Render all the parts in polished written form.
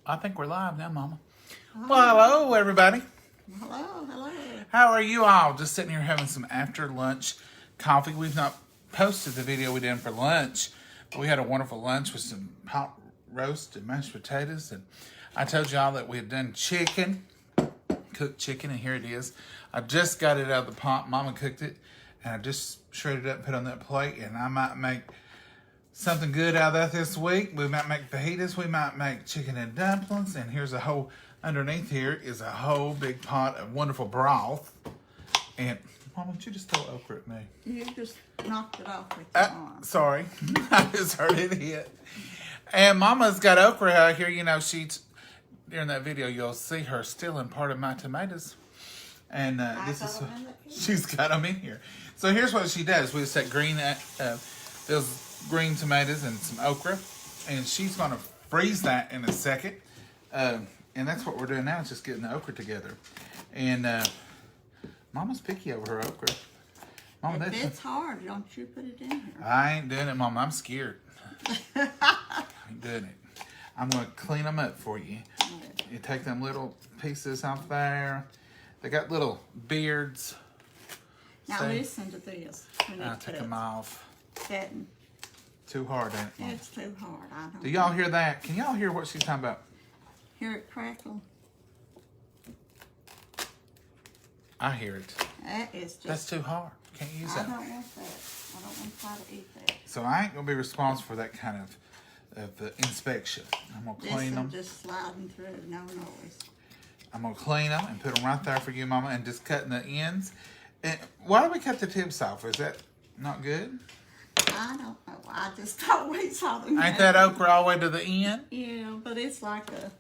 I think we're live now, Mama. Well, hello, everybody. Hello, hello. How are you all? Just sitting here having some after lunch coffee. We've not posted the video we did for lunch, but we had a wonderful lunch with some hot roast and mashed potatoes. And I told y'all that we had done chicken, cooked chicken, and here it is. I just got it out of the pot. Mama cooked it, and I just shredded it up and put it on that plate. And I might make something good out of that this week. We might make fajitas. We might make chicken and dumplings. And here's a whole, underneath here is a whole big pot of wonderful broth. And, Mama, don't you just throw okra at me? You just knocked it off with your arm. Sorry. I just heard it hit. And Mama's got okra out here. You know, during that video, you'll see her stealing part of my tomatoes. And she's got them in here. So here's what she does. We just take those green tomatoes and some okra, and she's going to freeze that in a second. And that's what we're doing now, is just getting the okra together. And Mama's picky over her okra. Mama, if it's hard, don't you put it in here. I ain't doing it, Mama. I'm scared. I ain't doing it. I'm going to clean them up for you. You take them little pieces off there. They got little beards. Now listen to this. I'll take them off. Cutting. Too hard, ain't it, Mama? It's too hard. I don't Do y'all hear that? Can y'all hear what she's talking about? hear it crackle. I hear it. That is just. That's too hard. Can't use that. I don't want that. I don't want to try to eat that. So I ain't gonna be responsible for that kind of inspection. I'm gonna clean them. Just sliding through, no noise. I'm gonna clean them and put them right there for you, Mama, and just cutting the ends. And why do we cut the tips off? Is that not good? I don't know. I just always saw them. Ain't that okra all the way to the end? Yeah, but it's like the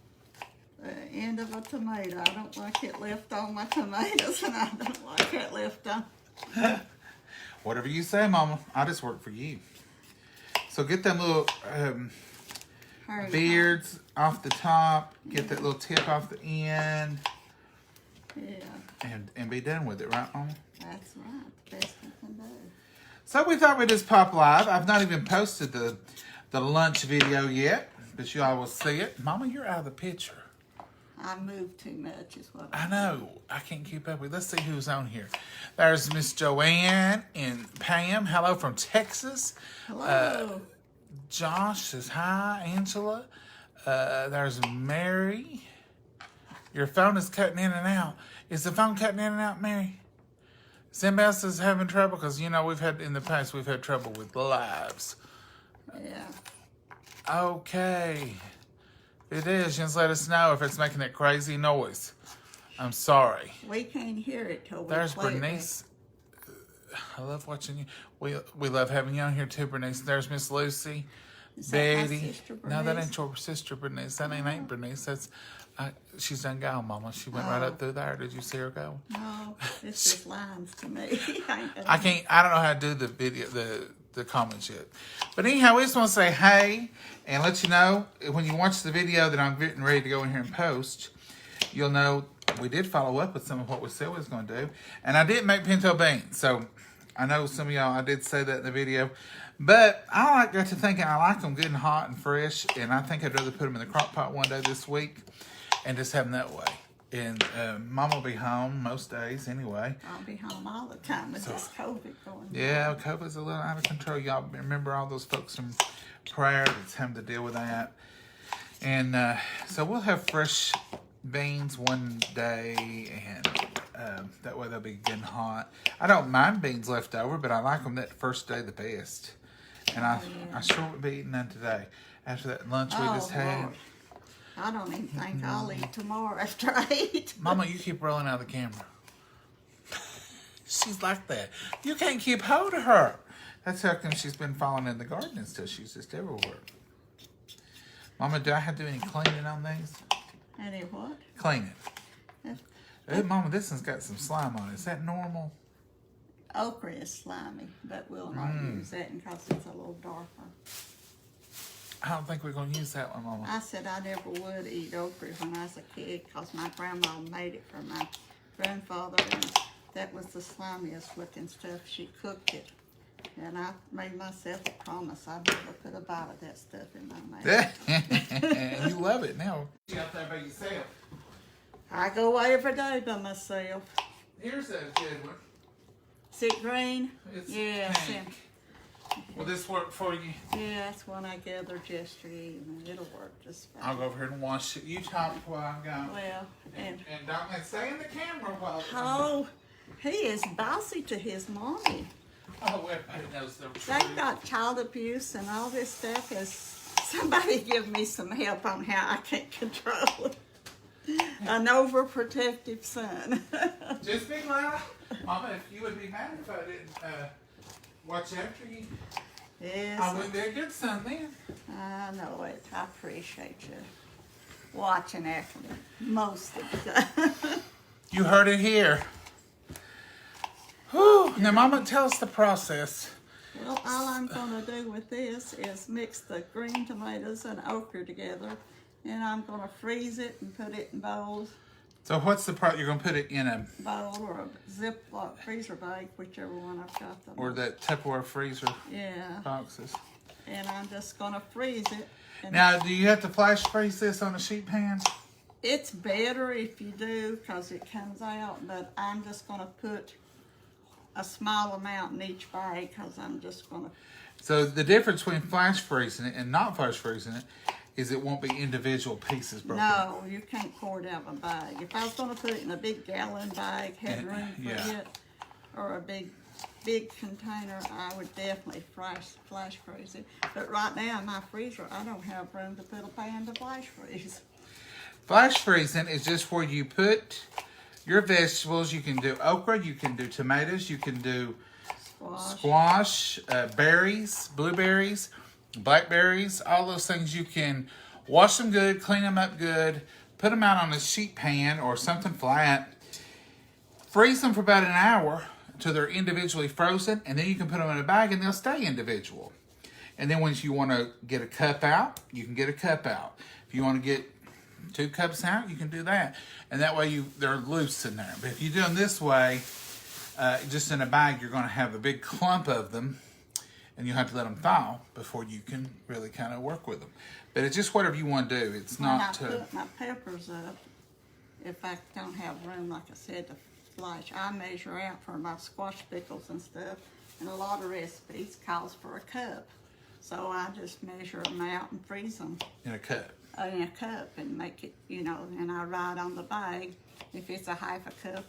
end of a tomato. I don't like it left on my tomatoes, and I don't like it left on. Whatever you say, Mama. I just work for you. So get them little beards off the top. Get that little tip off the end. Yeah. And be done with it, right, Mama? That's right. The best we can do. So we thought we'd just pop live. I've not even posted the lunch video yet, but you all will see it. Mama, you're out of the picture. I move too much is what I know. I can't keep up with. Let's see who's on here. There's Miss Joanne and Pam. Hello from Texas. Hello. Josh says hi. Angela. There's Mary. Your phone is cutting in and out. Is the phone cutting in and out, Mary? Somebody else is having trouble? Because, you know, in the past, we've had trouble with lives. Yeah. Okay. It is. Just let us know if it's making that crazy noise. I'm sorry. We can't hear it till we There's play Bernice. I love watching you. We love having you on here too, Bernice. There's Miss Lucy. Is that my Betty. sister, No, that Bernice? ain't your sister, Bernice. That ain't Bernice. That's she's done gone, Mama. She went right up through there. Did you see her go? No, it's just lines to me. I don't know how to do the video, the comments yet. But anyhow, we just want to say hey and let you know when you watch the video that I'm getting ready to go in here and post, you'll know we did follow up with some of what we said we was going to do. And I did make pinto beans. So I know some of y'all, I did say that in the video. But I got to thinking I like them good and hot and fresh. And I think I'd rather put them in the crock pot one day this week and just have them that way. And Mom will be home most days anyway. I'll be home all the time with this COVID going. Yeah, COVID's a little out of control. Y'all remember all those folks from prayer that's having to deal with that. And so we'll have fresh beans one day, and that way they'll be good and hot. I don't mind beans left over, but I like them that first day the best. And I sure would be eating none today. After that lunch we just had. Lord. I don't even think I'll eat tomorrow after I eat. Mama, you keep rolling out of the camera. She's like that. You can't keep hold of her. That's how come she's been falling in the garden and stuff. She's just everywhere. Mama, do I have to do any cleaning on these? Any what? Cleaning. Hey, Mama, this one's got some slime on it. Is that normal? Okra is slimy, but we'll not use that because it's a little darker. I don't think we're going to use that one, Mama. I said I never would eat okra when I was a kid because my grandma made it for my grandfather, and that was the slimiest looking stuff. She cooked it. And I made myself a promise I'd never put a bite of that stuff in my mouth. You love it now. I go every day by myself. Here's a good one. Is it green? It's Yeah, pink. Will this work for you? yeah, that's one I gathered yesterday evening. It'll work just fine. I'll go over here and wash it. You talk while I'm gone. Well, and don't stay in the camera while. oh, he is bossy to his mommy. Oh, everybody knows they're They've true. got child abuse and all this stuff. Is somebody give me some help on how I can't control an overprotective son? Just be loud. Mama, if you would be mad if I didn't watch after you, Yes, I wouldn't be a good son then. I know it. I appreciate you watching after me most of the time. You heard it here. Whew. Now, Mama, tell us the process. Well, all I'm going to do with this is mix the green tomatoes and okra together, and I'm going to freeze it and put it in bowls. So what's the part? You're going to put it in a, Bowl or a Ziploc freezer bag, whichever one I've got them. or that Tupperware freezer Yeah, boxes. and I'm just going to freeze it. And Now, do you have to flash freeze this on a sheet pan? it's better if you do because it comes out, but I'm just going to put a small amount in each bag because I'm just going to. So the difference between flash freezing it and not flash freezing it is it won't be individual pieces broken. No, you can't pour it out of a bag. If I was going to put it in a big gallon bag, had room for Yeah. it, or a big container, I would definitely flash freeze it. But right now in my freezer, I don't have room to put a pan to flash freeze. Flash freezing is just where you put your vegetables. You can do okra, you can do tomatoes, you can do squash, berries, blueberries, blackberries, all those things. You can wash them good, clean them up good, put them out on a sheet pan or something flat, freeze them for about an hour until they're individually frozen, and then you can put them in a bag and they'll stay individual. And then once you want to get a cup out, you can get a cup out. If you want to get 2 cups out, you can do that. And that way they're loose in there. But if you do them this way, just in a bag, you're going to have a big clump of them, and you'll have to let them thaw before you can really kind of work with them. But it's just whatever you want to do. It's not When I put my peppers up, if I don't have room, like I said, to flash, I measure out for my squash pickles and stuff, and a lot of recipes calls for a cup. So I just measure them out and freeze them in a cup. in a cup and make it, and I write on the bag, if it's a half a cup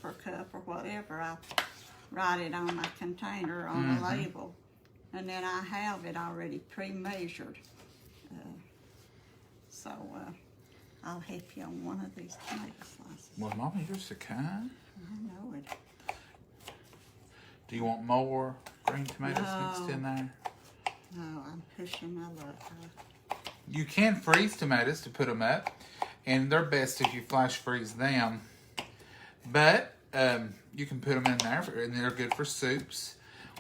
or whatever, I write it on my container on the label. And then I have it already pre-measured. So I'll help you on one of these tomato slices. Well, Mama, you're so kind. I know it. Do you want more green tomatoes mixed in there? No, I'm pushing my luck. You can freeze tomatoes to put them up, and they're best if you flash freeze them. But you can put them in there, and they're good for soups.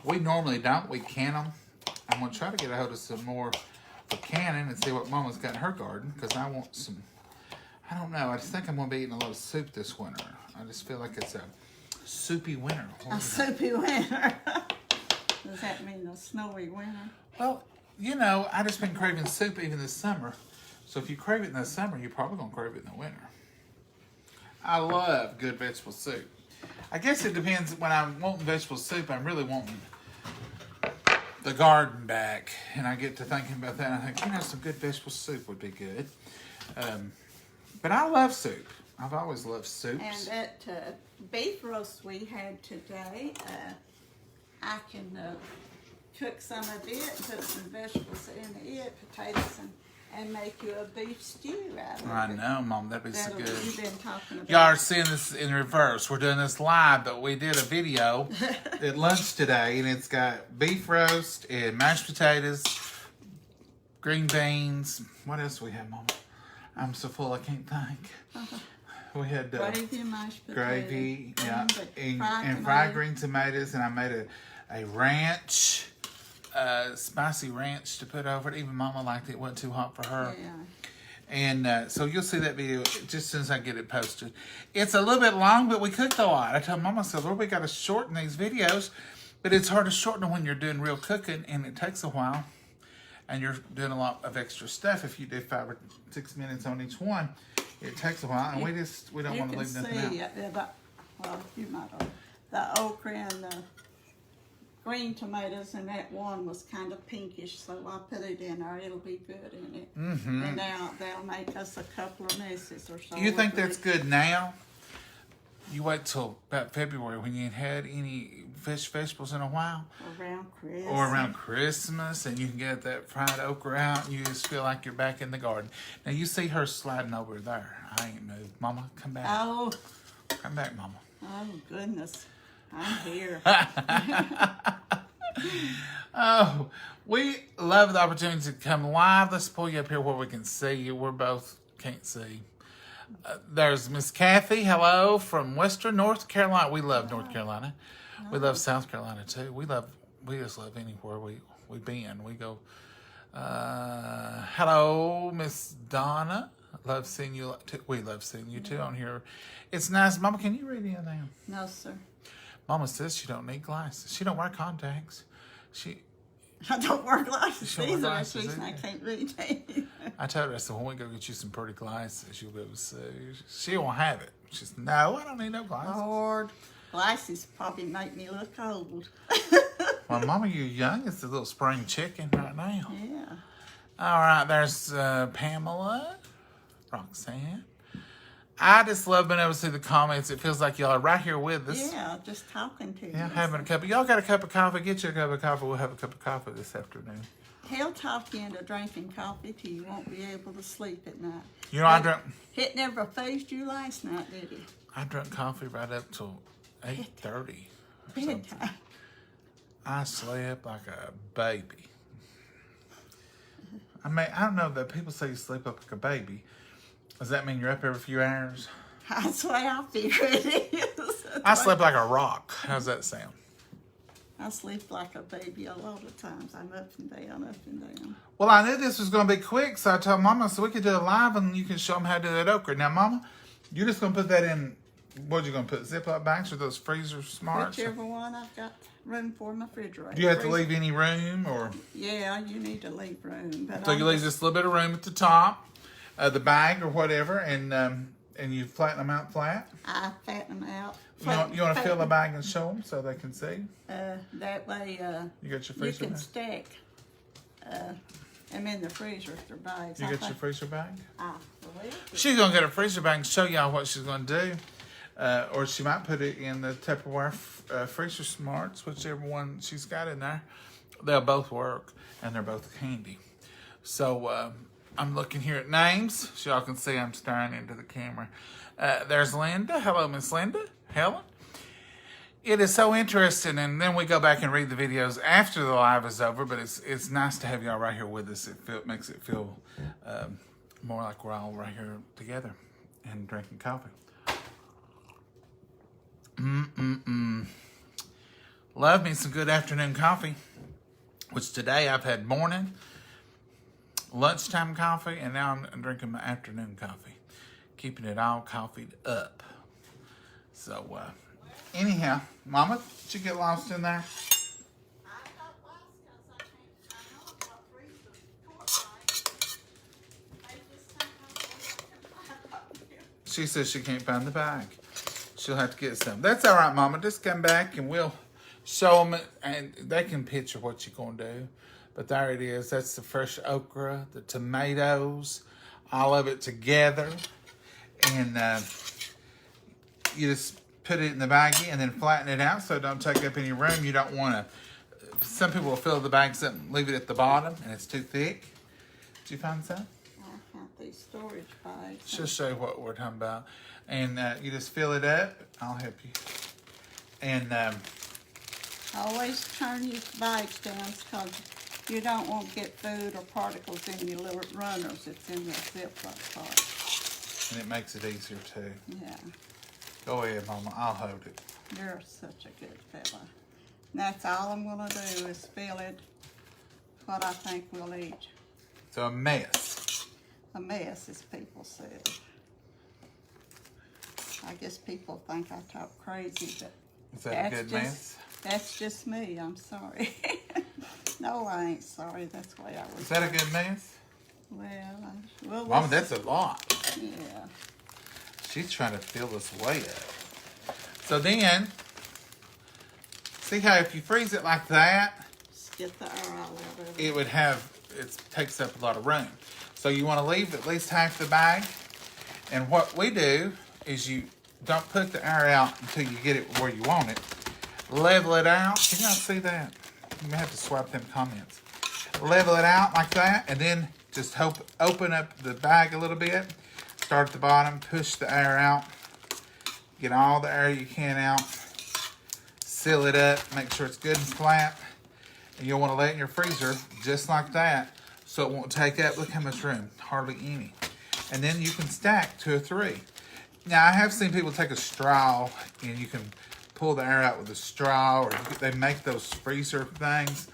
We normally don't. We can them. I'm going to try to get a hold of some more for canning and see what Mama's got in her garden, because I want some. I don't know. I just think I'm going to be eating a lot of soup this winter. I just feel like it's a soupy winter. A soupy winter. Does that mean a snowy winter? Well, I just been craving soup even this summer. So if you crave it in the summer, you're probably going to crave it in the winter. I love good vegetable soup. I guess it depends. When I'm wanting vegetable soup, I'm really wanting the garden back. And I get to thinking about that, and I think, some good vegetable soup would be good. But I love soup. I've always loved soups. And that beef roast we had today, I can cook some of it, put some vegetables in it, potatoes, and make you a beef stew out of it. I know, Mom. That'd be so That'll- good. You've been talking about. Y'all are seeing this in reverse. We're doing this live, but we did a video at lunch today, and it's got beef roast and mashed potatoes, green beans. What else we have, Mama? I'm so full I can't think. We had Gravy and mashed potatoes. gravy, yeah, and fried tomato. green tomatoes, and I made a ranch, spicy ranch to put over it. Even Mama liked it. It wasn't too hot for her. Yeah. And so you'll see that video just as soon as I get it posted. It's a little bit long, but we cooked a lot. I told Mama, I said, Lord, we got to shorten these videos. But it's hard to shorten them when you're doing real cooking, and it takes a while. And you're doing a lot of extra stuff. If you do 5 or 6 minutes on each one, It takes a while, and we don't want to leave nothing out. You can see, well, you might have, the okra and the green tomatoes, and that one was kind of pinkish, so I put it in there. It'll be good in it. Mm-hmm. And now they'll make us a couple of messes or so. You think that's good now? You wait till about February when you ain't had any vegetables in a while. Around Christmas. Or around Christmas, and you can get that fried okra out, and you just feel like you're back in the garden. Now, you see her sliding over there. I ain't moved. Mama, come back. Oh. Come back, Mama. Oh, goodness. I'm here. Oh, we love the opportunity to come live. Let's pull you up here where we can see you. We're both can't see. There's Miss Kathy. Hello from Western North Carolina. We love North Carolina. We love South Carolina too. We just love anywhere we've been. We go. Hello, Miss Donna. Love seeing you. We love seeing you too on here. It's nice. Mama, can you read anything? No, sir. Mama says she don't need glasses. She don't wear contacts. I don't wear glasses either. That's the reason I can't read. I told her, I said, when we go get you some pretty glasses, you'll be able to see. She won't have it. She said, no, I don't need no glasses. Lord, glasses probably make me look old. Well, Mama, you're young. It's a little spring chicken right now. Yeah. All right, there's Pamela, Roxanne. I just love being able to see the comments. It feels like y'all are right here with us. Yeah, just talking to you. Yeah, having a cup. Y'all got a cup of coffee? Get you a cup of coffee. We'll have a cup of coffee this afternoon. He'll talk you into drinking coffee till you won't be able to sleep at night. You know, I drank. It never phased you last night, did it? I drank coffee right up till 8:30. Bedtime. I slept like a baby. I mean, I don't know that people say you sleep up like a baby. Does that mean you're up every few hours? That's the way I figure it is. I slept like a rock. How's that sound? I sleep like a baby a lot of times. I'm up and down, up and down. Well, I knew this was going to be quick, so I told Mama, so we could do it live and you can show them how to do that okra. Now, Mama, you're just going to put that in, what are you going to put, Ziploc bags or those freezer smarts? Whichever one I've got room for in my refrigerator. Do you have to leave any room? Or? Yeah, you need to leave room. But so you leave just a little bit of room at the top. The bag or whatever, and you flatten them out flat. I fatten them out. You want to fill the bag and show them so they can see? That way you got your freezer can bag? stack them in the freezer for bags. You got your freezer bag? I believe. She's going to get a freezer bag and show y'all what she's going to do. Or she might put it in the Tupperware freezer smarts, whichever one she's got in there. They'll both work, and they're both handy. So, I'm looking here at names, so y'all can see I'm staring into the camera. There's Linda. Hello, Miss Linda. Helen. It is so interesting, and then we go back and read the videos after the live is over, but it's nice to have y'all right here with us. It makes it feel more like we're all right here together and drinking coffee. Love me some good afternoon coffee, which today I've had morning, lunchtime coffee, and now I'm drinking my afternoon coffee. Keeping it all coffeeed up. So, anyhow, Mama, did you get lost in there? I got lost because I know about freezer. She says she can't find the bag. She'll have to get some. That's all right, Mama. Just come back and we'll show them, and they can picture what you're going to do. But there it is. That's the fresh okra, the tomatoes, all of it together. And you just put it in the baggie and then flatten it out so it don't take up any room. You don't want to. Some people will fill the bags up and leave it at the bottom, and it's too thick. Did you find some? I found these storage bags. She'll show you what we're talking about. And you just fill it up. I'll help you. And always turn your bags down because you don't want to get food or particles in your little runners. It's in the Ziploc part. And it makes it easier too. Yeah. Go ahead, Mama. I'll hold it. You're such a good fella. And that's all I'm going to do is fill it what I think we'll eat. So a mess. A mess, as people said. I guess people think I talk crazy, but Is that a good mess? That's just me. I'm sorry. No, I ain't sorry. That's the way I was. Is that a good mess? Well, Mama, that's a lot. Yeah. She's trying to fill this way up. So then, see how if you freeze it like that, Just get the air all out of it. it would have, it takes up a lot of room. So you want to leave at least half the bag. And what we do is you don't put the air out until you get it where you want it. Level it out. Can y'all see that? You may have to swap them comments. Level it out like that, and then just open up the bag a little bit. Start at the bottom, push the air out. Get all the air you can out. Seal it up, make sure it's good and flat. And you'll want to lay it in your freezer just like that so it won't take up. Look how much room, hardly any. And then you can stack 2 or 3. Now, I have seen people take a straw and you can pull the air out with a straw, or they make those freezer things.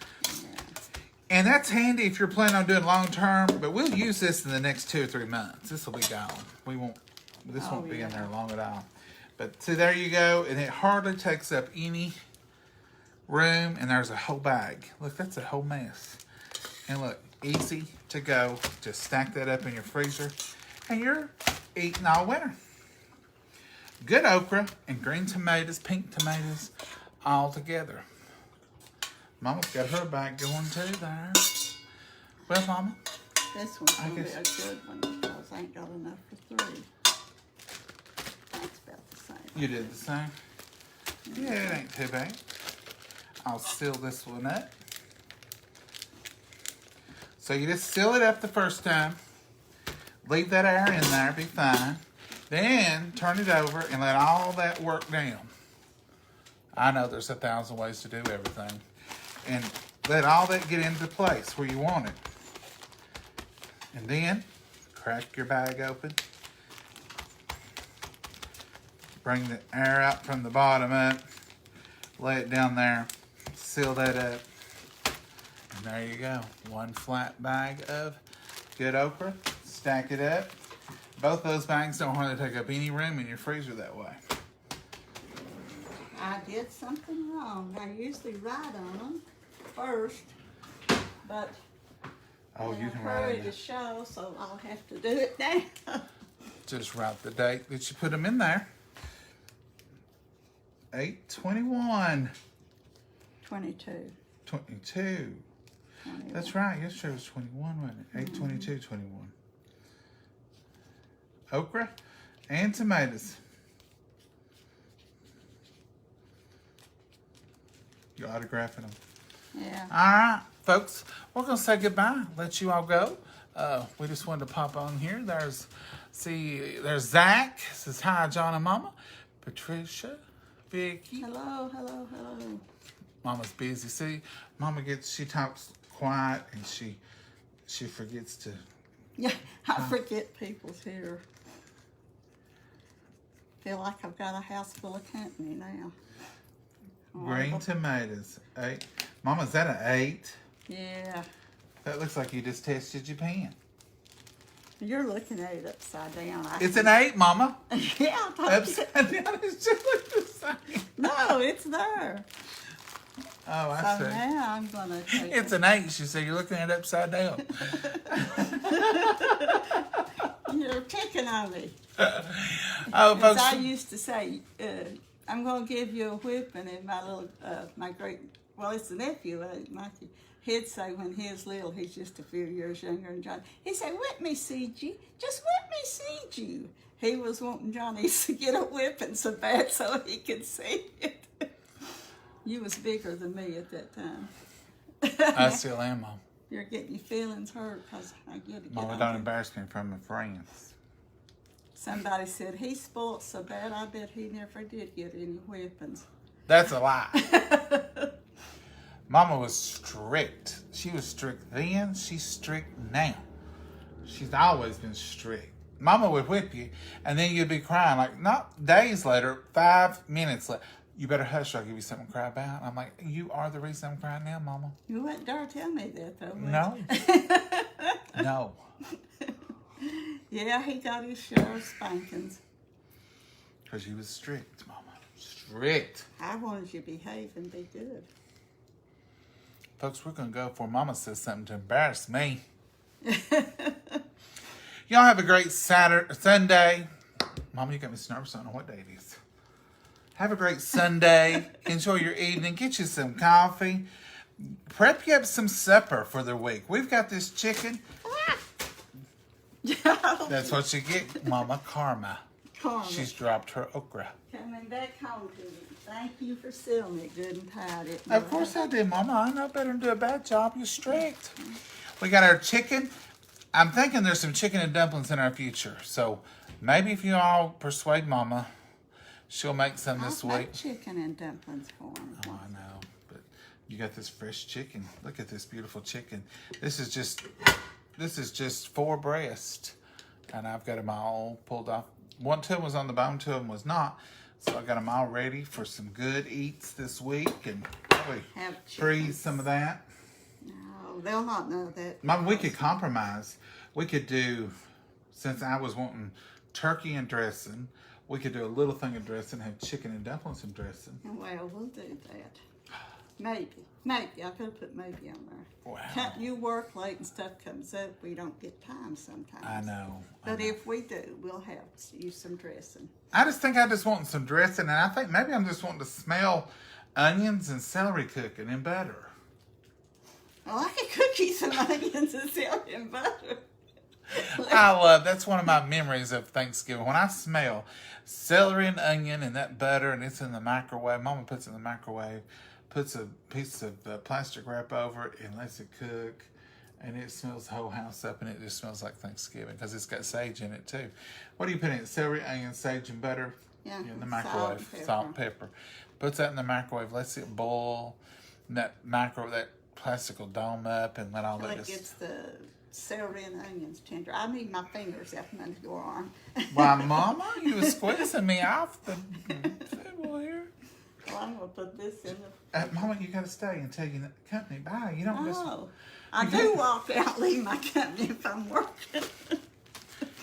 And that's handy if you're planning on doing long term, but we'll use this in the next 2 or 3 months. This will be gone. This won't be in there long at all. But see, there you go. And it hardly takes up any room, and there's a whole bag. Look, that's a whole mess. And look, easy to go. Just stack that up in your freezer, and you're eating all winter. Good okra and green tomatoes, pink tomatoes, all together. Mama's got her bag going too there. Well, Mama. This one's going to be a good one because I ain't got enough for 3. That's about the same. You did the same? Yeah, it ain't too bad. I'll seal this one up. So you just seal it up the first time. Leave that air in there, be fine. Then turn it over and let all that work down. I know there's 1,000 ways to do everything. And let all that get into place where you want it. And then crack your bag open. Bring the air out from the bottom up. Lay it down there. Seal that up. And there you go. 1 flat bag of good okra. Stack it up. Both those bags don't hardly take up any room in your freezer that way. I did something wrong. I usually write on them first, but Oh, in you a can hurry write to it. show, so I'll have to do it now. Just write the date that you put them in there. 8/21. 22. 22. 21. That's right. Yesterday was 21, wasn't it? 8/22/21. Okra and tomatoes. You're autographing them. Yeah. All right, folks. We're going to say goodbye. Let you all go. We just wanted to pop on here. There's Zach. Says hi, John and Momma. Patricia. Vicky. Hello, hello, hello. Mama's busy. See, Mama she talks quiet and she forgets to. Yeah, I forget people's here. Feel like I've got a house full of company now. Green tomatoes. 8. Mama, is that an 8? Yeah. That looks like you just tested your pan. You're looking at it upside down. It's an 8, Mama. Yeah, I thought you... Upside down is just like the same. No, it's there. Oh, I So see. now I'm going to take It's an 8. She said, you're looking at it upside down. You're picking on me. Oh, As folks. I used to say, I'm going to give you a whipping, and my little, it's a nephew, Matthew. He'd say when he was little, he's just a few years younger than John. He'd say, whip me, CG. Just whip me, CG. He was wanting Johnny to get a whipping so bad so he could see it. You was bigger than me at that time. I still am, Mom. You're getting your feelings hurt because I get it. Mama, don't embarrass me in front of my friends. Somebody said he spoiled so bad, I bet he never did get any whippings. That's a lie. Mama was strict. She was strict then. She's strict now. She's always been strict. Mama would whip you, and then you'd be crying. Like, not days later, 5 minutes later. You better hush or I'll give you something to cry about. I'm like, you are the reason I'm crying now, Mama. You wouldn't dare tell me that, though. No. No. Yeah, he got his share of spankings. Because you was strict, Mama. Strict. I wanted you to behave and be good. Folks, we're going to go before Mama says something to embarrass me. Y'all have a great Sunday. Mama, you got me so nervous. I don't know what day it is. Have a great Sunday. Enjoy your evening. Get you some coffee. Prep you up some supper for the week. We've got this chicken. That's what you get, Mama. Karma. She's dropped her okra. Coming back home to me. Thank you for sealing it good and tight. Of course I did, Mama. I know better than do a bad job. You're strict. We got our chicken. I'm thinking there's some chicken and dumplings in our future. So maybe if you all persuade Mama, she'll make some this I'll week. make chicken and dumplings for him. Oh, I know. But you got this fresh chicken. Look at this beautiful chicken. This is just 4 breasts. And I've got them all pulled off. 2 of them was on the bone, 2 of them was not. So I got them all ready for some good eats this week. And probably freeze some of that. No, they'll not know that. Mama, we could compromise. We could do, since I was wanting turkey and dressing, we could do a little thing of dressing, have chicken and dumplings and dressing. Well, we'll do that. Maybe. I could put maybe on there. Wow. You work late and stuff comes up. We don't get time sometimes. I know. But if we do, we'll have use some dressing. I just think I just want some dressing, and I think maybe I'm just wanting to smell onions and celery cooking in butter. Well, I could cook you some onions and celery and butter. That's one of my memories of Thanksgiving. When I smell celery and onion and that butter, and it's in the microwave, Mama puts it in the microwave, puts a piece of plastic wrap over it and lets it cook, and it smells the whole house up, and it just smells like Thanksgiving because it's got sage in it too. What do you put in it? Celery, onion, sage, and butter? Yeah, In the microwave. Salt and pepper. Puts that in the microwave, lets it boil, and that plastic will dome up and let all that. It gets the celery and onions tender. I need my fingers out from under your arm. Why, Mama, you was squeezing me off the table here. Well, I'm gonna put this in the. Mama, you gotta stay until you company. Bye. You don't just. Oh, I do walk out, leave my company if I'm working.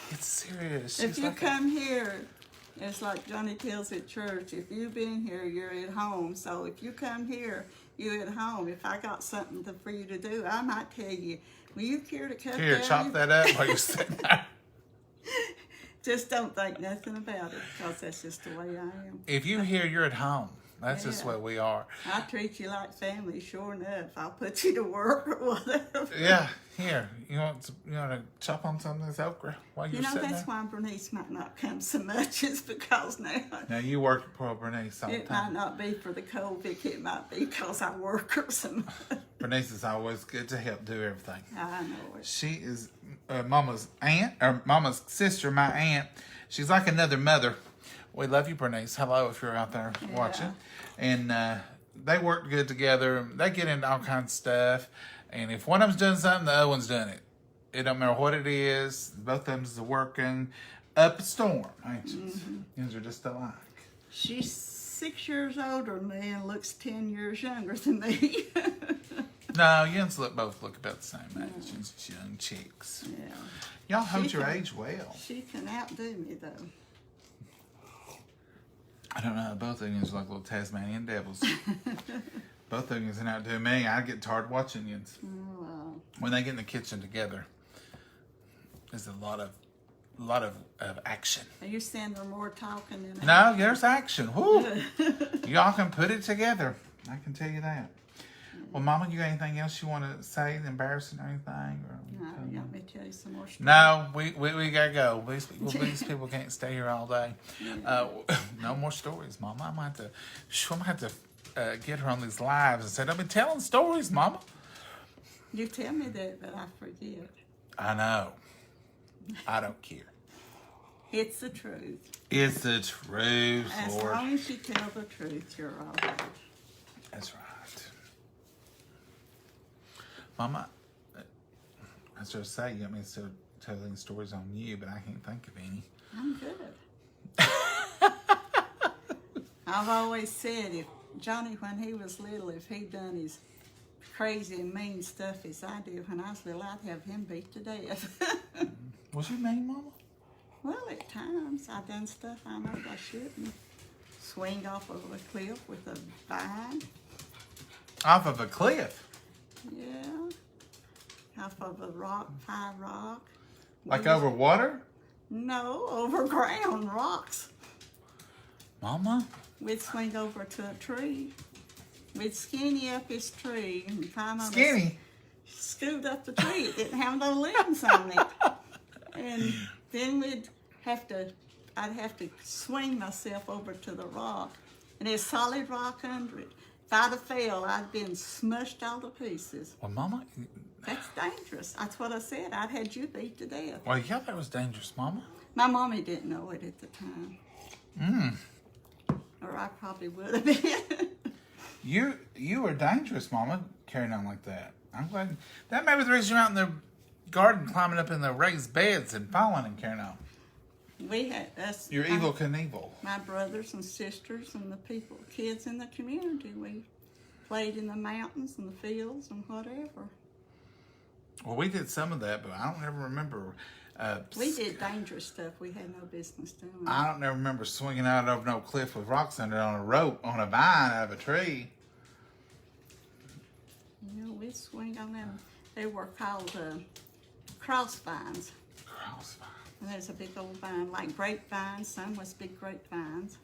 It's serious. If you come here, it's like Johnny tells at church. If you've been here, you're at home. So if you come here, you're at home. If I got something for you to do, I might tell you. Will you care to cut Here, chop that up while you're sitting there. Just don't think nothing about it, because that's just the way I am. If you here, you're at home. That's just where we are. I treat you like family, sure enough. I'll put you to work or whatever. Yeah, here. You want to chop on some of this okra while you're sitting that's there? why Bernice might not come so much, is because Now, you work at poor Bernice all the it time. might not be for the cold, Vic. It might be because I work her so much. Bernice is always good to help do everything. I know it. She is Mama's aunt, or Mama's sister, my aunt. She's like another mother. We love you, Bernice. Hello, if you're out there watching. And they work good together. They get into all kinds of stuff. And if one of them's doing something, the other one's doing it. It don't matter what it is. Both of them's working up a storm, ain't you? These are just alike. She's 6 years older than me and looks 10 years younger than me. No, yous both look about the same age. Just young chicks. Yeah. Y'all hold your age well. She can outdo me, though. I don't know. Both of you are like little Tasmanian devils. Both of you can outdo me. I get tired watching you. Oh, wow. When they get in the kitchen together, there's a lot of action. Are you saying they're more talking than No, there's action. Woo! Y'all can put it together. I can tell you that. Well, Mama, you got anything else you want to say, embarrassing or anything? Or No, you want me to tell you some more stories? No, we gotta go. These people can't stay here all day. No more stories, Mama. I'm gonna have to get her on these lives and say, "I've been telling stories, Mama." You tell me that, but I forget. I know. I don't care. It's the truth. It's the truth, As Lord. long as you tell the truth, you're all right. That's right. Mama, I was just say, you got me still telling stories on you, but I can't think of any. I'm good. I've always said, if Johnny, when he was little, if he'd done his crazy and mean stuff as I did when I was little, I'd have him beat to death. Was you mean, Mama? Well, at times I done stuff I know I shouldn't. Swing off of a cliff with a vine. Off of a cliff? Yeah. Off of a rock, high rock. Like over water? No, over ground, rocks. Mama? We'd swing over to a tree. We'd skinny up his tree and climb on Skinny? scoot up the tree. It didn't have no limbs on it. And then I'd have to swing myself over to the rock. And there's solid rock under it. If I'd have failed, I'd been smushed all to pieces. Well, Mama... That's dangerous. That's what I said. I'd had you beat to death. Well, yeah, that was dangerous, Mama. My mommy didn't know it at the time. Or I probably would have been. You were dangerous, Mama, carrying on like that. I'm glad. That may be the reason you're out in the garden climbing up in the raised beds and falling and carrying on. We had us. You're evil Knievel. My brothers and sisters and the kids in the community. We played in the mountains and the fields and whatever. Well, we did some of that, but I don't ever remember. We did dangerous stuff we had no business doing. I don't ever remember swinging out over no cliff with rocks under it on a rope, on a vine out of a tree. You know, we'd swing on them. They were called cross vines. Cross vine. And there's a big old vine, like grapevines. Some was big grapevines.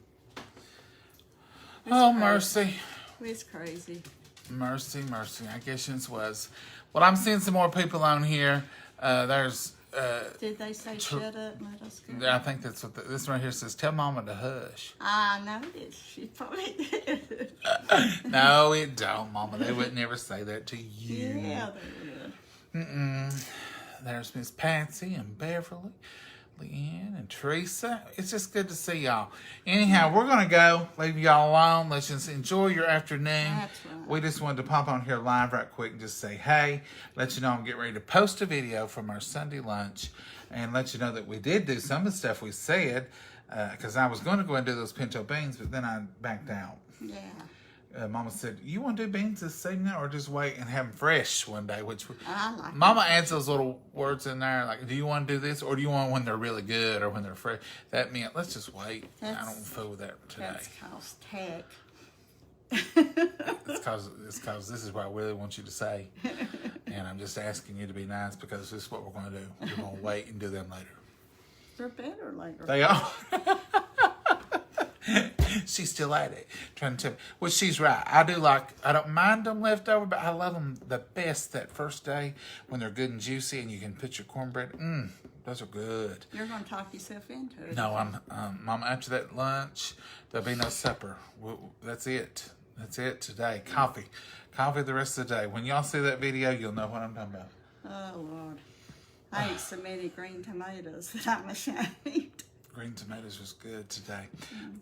Oh, mercy. It's crazy. Mercy, mercy. I guess it was. Well, I'm seeing some more people on here. There's... Did they say shut up and let us go? I think that's what this right here says. Tell Mama to hush. I noticed. She probably did. No, it don't, Mama. They would never say that to you. Yeah, they would. There's Miss Patsy and Beverly, Leanne and Teresa. It's just good to see y'all. Anyhow, we're going to go. Leave y'all alone. Let's just enjoy your afternoon. That's right. We just wanted to pop on here live right quick and just say, hey, let you know I'm getting ready to post a video from our Sunday lunch and let you know that we did do some of the stuff we said because I was going to go and do those pinto beans, but then I backed out. Yeah. Mama said, you want to do beans this evening or just wait and have them fresh one day? Which I like Mama adds those little words in there like, do you want to do this or do you want when they're really good or when they're fresh? That meant, let's just wait. I don't fool with that today. That's called tack. It's cause this is what I really want you to say. And I'm just asking you to be nice because this is what we're going to do. We're going to wait and do them later. They're better later. They are. She's still at it, trying to tell me. Well, she's right. I don't mind them left over, but I love them the best that first day when they're good and juicy and you can put your cornbread. Those are good. You're going to talk yourself into it. No, Mama, after that lunch, there'll be no supper. That's it. That's it today. Coffee the rest of the day. When y'all see that video, you'll know what I'm talking about. Oh, Lord. I ate so many green tomatoes that I'm ashamed. Green tomatoes was good today.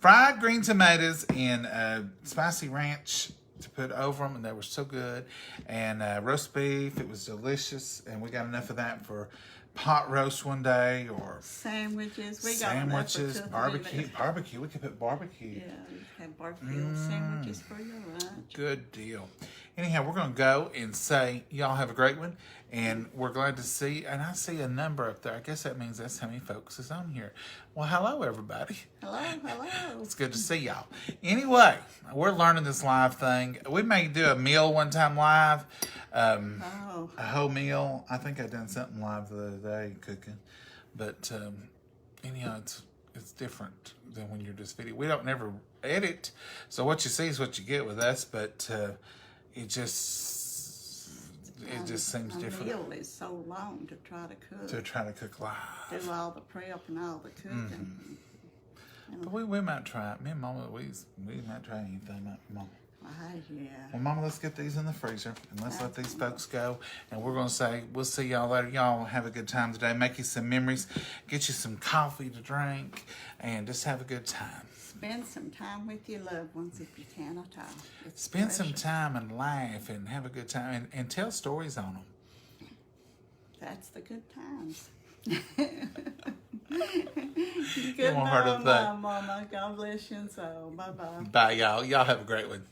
Fried green tomatoes and spicy ranch to put over them, and they were so good. And roast beef, it was delicious. And we got enough of that for pot roast one day or sandwiches. We sandwiches, got barbecue. We could put barbecue. Yeah, you have barbecue sandwiches for your lunch. Good deal. Anyhow, we're going to go and say y'all have a great one. And we're glad to see, and I see a number up there. I guess that means that's how many folks is on here. Well, hello, everybody. Hello. It's good to see y'all. Anyway, we're learning this live thing. We may do a meal one time live. A whole meal. I think I done something live the other day cooking. But anyhow, it's different than when you're just video. We don't never edit. So what you see is what you get with us. But it just seems different. The meal is so long to try to cook. To try to cook live. Do all the prep and all the cooking. But we might try it. Me and Mama, we might try anything, Mama. Yeah. Well, Mama, let's get these in the freezer and let's let these folks go. And we're going to say, we'll see y'all later. Y'all have a good time today. Make you some memories. Get you some coffee to drink and just have a good time. Spend some time with your loved ones if you can at all. Spend some time and laugh and have a good time and tell stories on them. That's the good times. Good night, Mama. God bless you and so. Bye-bye. Bye, y'all. Y'all have a great one.